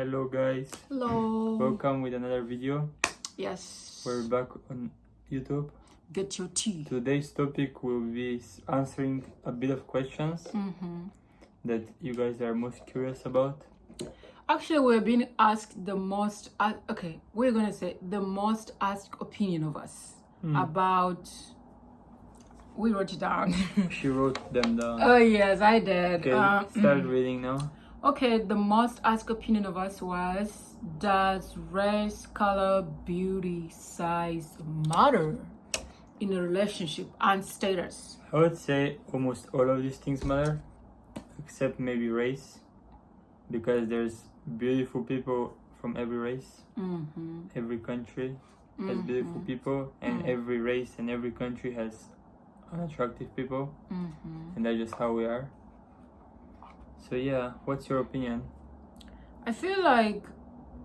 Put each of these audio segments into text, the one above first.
Hello guys, Hello. welcome with another video. Yes. We're back on YouTube. Get your tea. Today's topic will be answering a bit of questions that you guys are most curious about. Actually, we're being asked the most. We're gonna say the most asked opinion of us about. We wrote it down. She wrote them down. Oh yes, I did. Okay, start reading now. Okay, the most asked opinion of us was: does race, color, beauty, size matter in a relationship and status? I would say almost all of these things matter, except maybe race, because there's beautiful people from every race. Every country has beautiful people, and every race and every country has unattractive people, and that's just how we are. So yeah, what's your opinion? I feel like,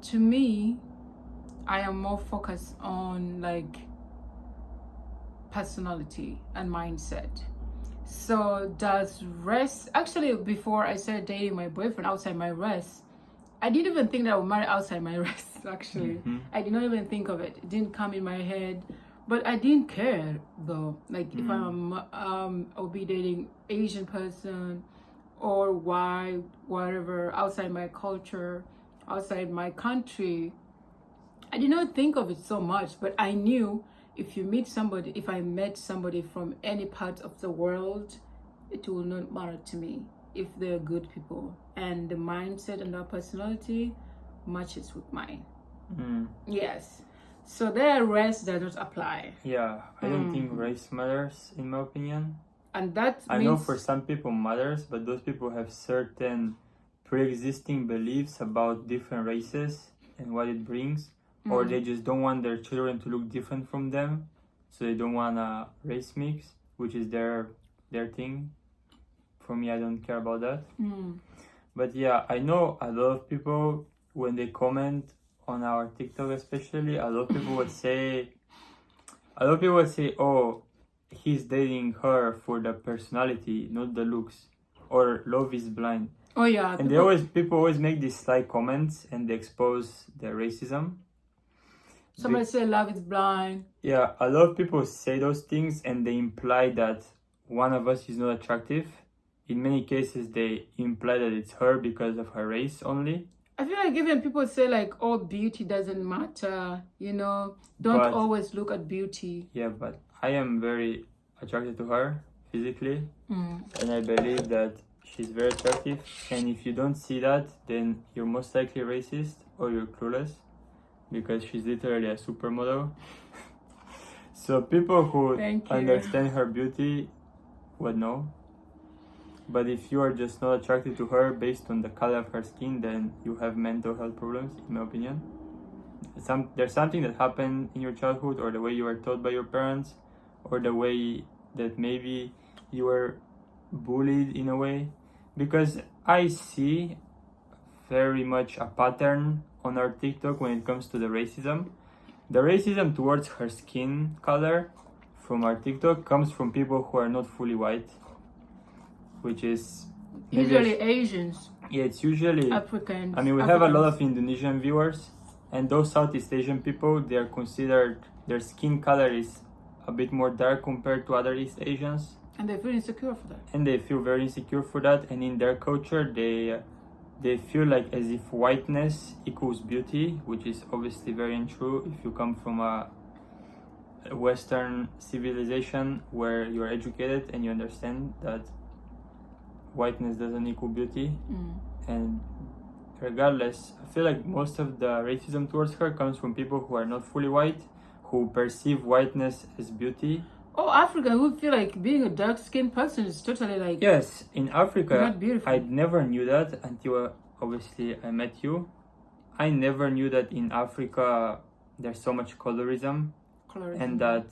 to me, I am more focused on like personality and mindset. So does race, actually before I started dating my boyfriend outside my race, I didn't even think that I would marry outside my race. Actually, I did not even think of it. It didn't come in my head, but I didn't care though. Like if I'll be dating Asian person or white, whatever, outside my culture, outside my country, I did not think of it so much. But I knew if I met somebody from any part of the world, it will not matter to me if they're good people and the mindset and their personality matches with mine. Yes. So their race does not apply. Yeah, I don't think race matters in my opinion. And that I know for some people matters, but those people have certain pre-existing beliefs about different races and what it brings, or they just don't want their children to look different from them, so they don't want a race mix, which is their thing. For me, I don't care about that. But yeah, I know a lot of people, when they comment on our TikTok especially, a lot of people would say, oh, he's dating her for the personality, not the looks, or love is blind. Oh yeah. And people always make these sly comments and they expose their racism. Somebody say love is blind. Yeah, a lot of people say those things and they imply that one of us is not attractive. In many cases, they imply that it's her because of her race only. I feel like even people say like, oh, beauty doesn't matter, don't always look at beauty. Yeah, but I am very attracted to her physically, and I believe that she's very attractive. And if you don't see that, then you're most likely racist or you're clueless, because she's literally a supermodel. So people who understand her beauty would know. But if you are just not attracted to her based on the color of her skin, then you have mental health problems, in my opinion. There's something that happened in your childhood, or the way you were taught by your parents, or the way that maybe you were bullied in a way. Because I see very much a pattern on our TikTok when it comes to the racism. The racism towards her skin color from our TikTok comes from people who are not fully white, which is usually Asians. Yeah, it's usually Africans. I mean, we have a lot of Indonesian viewers, and those Southeast Asian people, they are considered, their skin color is a bit more dark compared to other East Asians. And they feel insecure for that. And they feel very insecure for that. And in their culture, they feel like as if whiteness equals beauty, which is obviously very untrue if you come from a Western civilization where you are educated and you understand that whiteness doesn't equal beauty. And regardless, I feel like most of the racism towards her comes from people who are not fully white, who perceive whiteness as beauty. Oh, Africa, who feel like being a dark-skinned person is totally like... Yes, in Africa, not beautiful. I never knew that until obviously I met you. I never knew that in Africa there's so much colorism. And that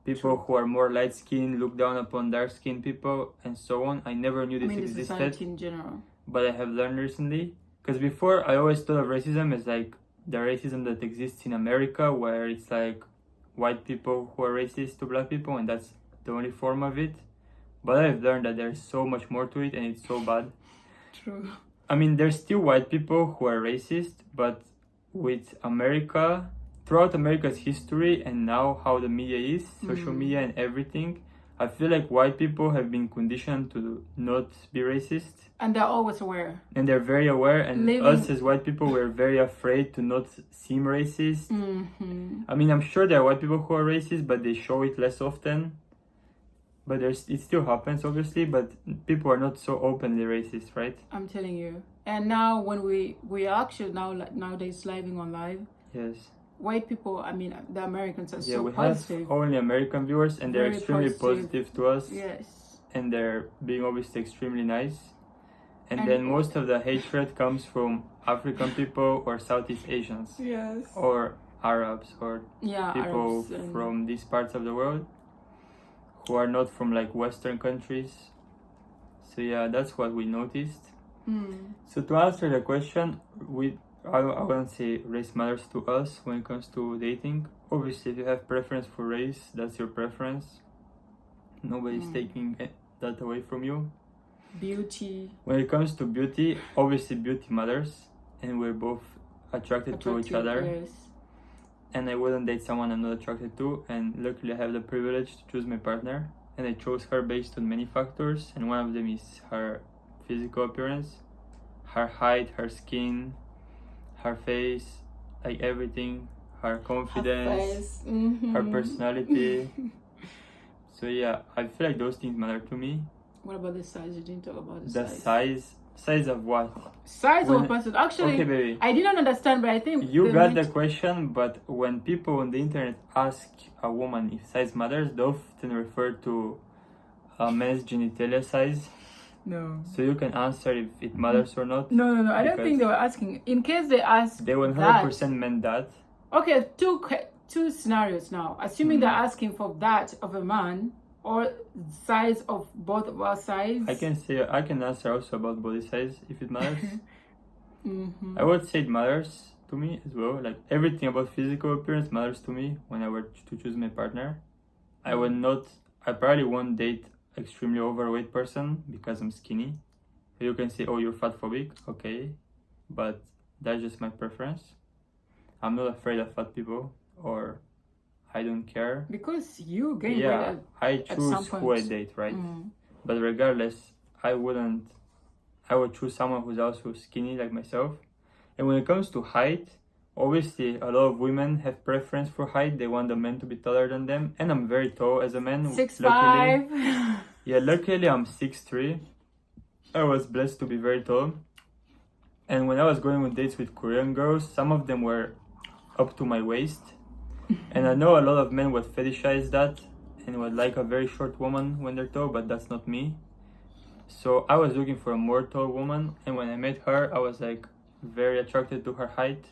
people who are more light-skinned look down upon dark-skinned people and so on. I never knew this existed. Society in general. But I have learned recently. Because before, I always thought of racism as like the racism that exists in America, where it's like white people who are racist to black people, and that's the only form of it. But I've learned that there's so much more to it, and it's so bad. True. I mean, there's still white people who are racist, but with America, throughout America's history and now how the media is, social media and everything, I feel like white people have been conditioned to not be racist. And they're always aware. And they're very aware, and us as white people, we're very afraid to not seem racist. Mm-hmm. I mean, I'm sure there are white people who are racist, but they show it less often. But it still happens, obviously, but people are not so openly racist, right? I'm telling you. And now when we are actually nowadays living on live. Yes. White people, I mean, the Americans are so we positive. have only American viewers, and they're Very extremely positive to us. Yes. And they're being obviously extremely nice. And then most of the hatred comes from African people or Southeast Asians. Yes. Or Arabs or people Arabs from these parts of the world who are not from like Western countries. So yeah, that's what we noticed. So to answer the question, I wouldn't say race matters to us when it comes to dating. Obviously, if you have preference for race, that's your preference. Nobody's taking that away from you. Beauty. When it comes to beauty, obviously beauty matters, and we're both attracted to each other. Yes. And I wouldn't date someone I'm not attracted to, and luckily I have the privilege to choose my partner, and I chose her based on many factors, and one of them is her physical appearance, her height, her skin, her face, like everything, her confidence, her personality. So yeah, I feel like those things matter to me. What about the size? You didn't talk about the size. Size of what? Size of a person. Actually, okay, baby. I didn't understand, but I think you got the question. But when people on the internet ask a woman if size matters, they often refer to a man's genitalia size. No. So you can answer if it matters or not. No. I don't think they were asking. In case they asked, they 100% meant that. Okay, two scenarios now. Assuming they're asking for that of a man. Or size of both of our size. I can answer also about body size if it matters. I would say it matters to me as well. Like everything about physical appearance matters to me when I were to choose my partner. I probably won't date extremely overweight person because I'm skinny. You can say, oh, you're fat phobic, okay, but that's just my preference. I'm not afraid of fat people, or I don't care. Because you gain weight. Yeah, I choose who I date, right? But regardless, I would choose someone who's also skinny like myself. And when it comes to height, obviously a lot of women have preference for height. They want the men to be taller than them. And I'm very tall as a man. 6'5". Yeah, luckily I'm 6'3". I was blessed to be very tall. And when I was going on dates with Korean girls, some of them were up to my waist. And I know a lot of men would fetishize that and would like a very short woman when they're tall, but that's not me. So I was looking for a more tall woman, and when I met her, I was like very attracted to her height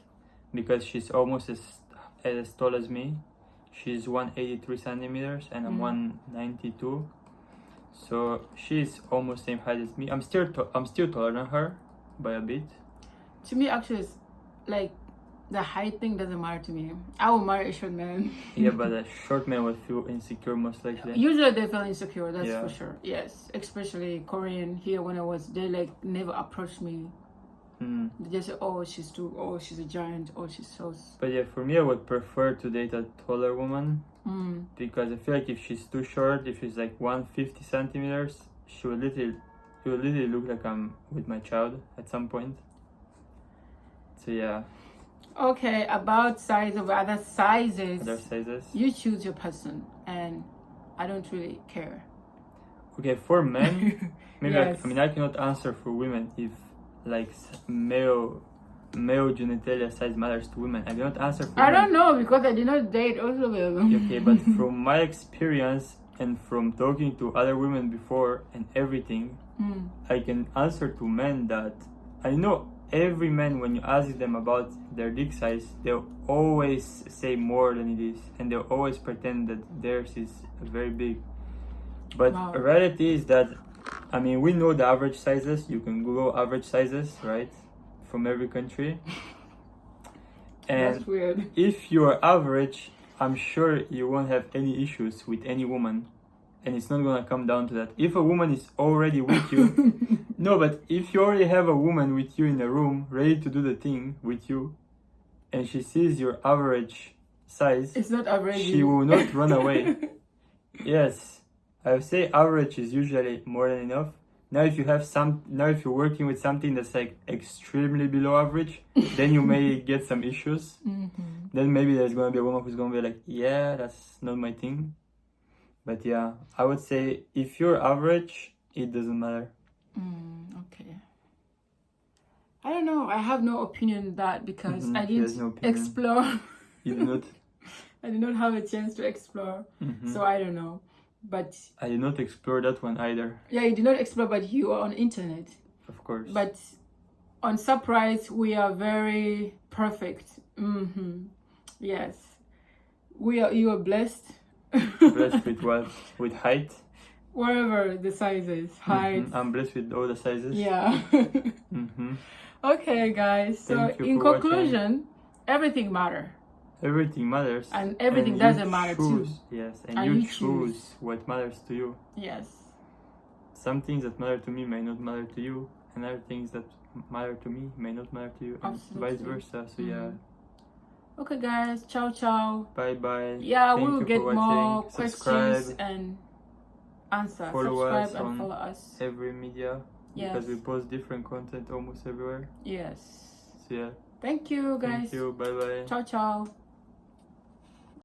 because she's almost as tall as me. She's 183 centimeters and I'm 192. So she's almost same height as me. I'm still taller than her by a bit. To me, actually, it's like the height thing doesn't matter to me. I will marry a short man. Yeah, but a short man would feel insecure most likely. Usually they feel insecure, that's for sure. Yes, especially Korean here when they like never approached me. They just say, oh, she's a giant, oh, she's so... But yeah, for me, I would prefer to date a taller woman because I feel like if she's too short, if she's like 150 centimeters, it would literally look like I'm with my child at some point. So yeah. Okay, about size of other sizes. You choose your person, and I don't really care. Okay, for men, maybe yes. I cannot answer for women if like male genitalia size matters to women. I cannot answer for I don't know because I did not date also of them. Okay, but from my experience and from talking to other women before and everything, I can answer to men that I know. Every man, when you ask them about their dick size, they'll always say more than it is, and they'll always pretend that theirs is very big. But the reality is that, we know the average sizes. You can Google average sizes, right, from every country. And that's weird. If you're average, I'm sure you won't have any issues with any woman. and it's not gonna come down to that. If a woman is already with you, no, but if you already have a woman with you in a room, ready to do the thing with you, and she sees your average size, it's not average. she will not run away. Yes, I would say average is usually more than enough. Now if you're working with something that's like extremely below average, then you may get some issues. Then maybe there's gonna be a woman who's gonna be like, yeah, that's not my thing. But yeah, I would say if you're average, it doesn't matter. Okay. I don't know. I have no opinion on that because I didn't explore. You did not. I did not have a chance to explore, so I don't know. But I did not explore that one either. Yeah, you did not explore, but you are on internet. Of course. But on Surprise, we are very perfect. Yes, you are blessed. Blessed with what? With height? Wherever the sizes, height. I'm blessed with all the sizes. Yeah. Okay, guys. So in conclusion, everything matters. Everything matters. And everything doesn't matter too. Yes, and you choose what matters to you. Yes. Some things that matter to me may not matter to you, and other things that matter to me may not matter to you, and vice versa. So yeah. Okay, guys. Ciao, ciao. Bye, bye. Yeah, we will get more questions and answers. Subscribe and follow us. Every media. Yes. Because we post different content almost everywhere. Yes. So yeah. Thank you, guys. Thank you. Bye, bye. Ciao, ciao.